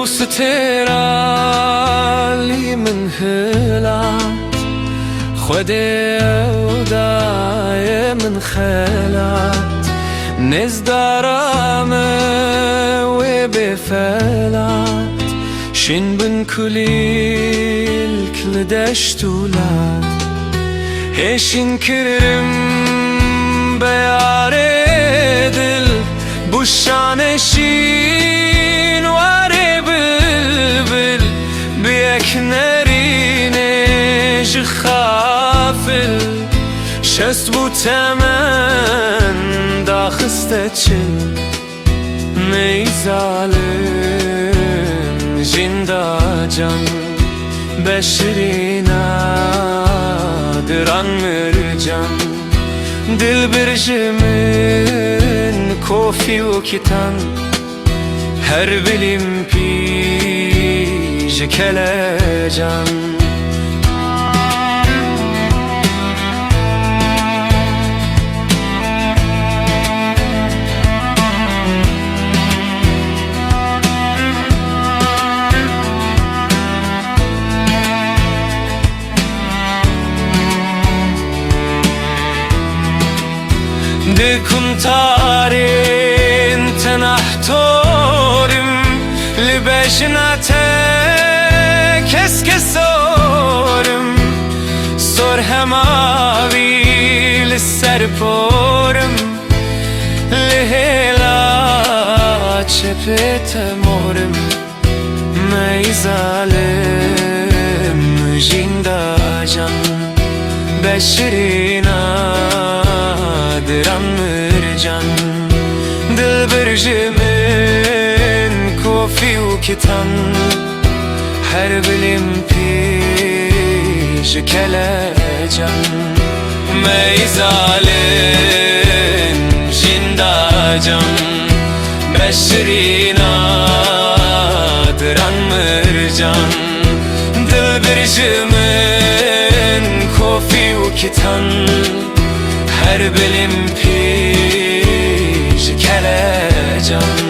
سترالی من هلات خود اودای من خلات نزدارم و بفلات شن بن کلیل کل دشتولات هشین کرم بیار دل بوشانشین واره بلبل بیک نرینه جخافل شست بو تمن داخسته چل نیزالم جندا can beşirina diran mercan dilbirjimin kofi u kitan her bilim pij kelecan دكم تارين تنحتورم لبجناتك اسكسورم صور هماوي للسرپورم لهلا چپت مورم ميزالم جندا can beşirina diran mercan dilbirjimin kofi u kitan her bilim pij kelecan meyzalin jinda can beşirina diran mercan dilbirjimin kofi u kitan her bilim pij kelecan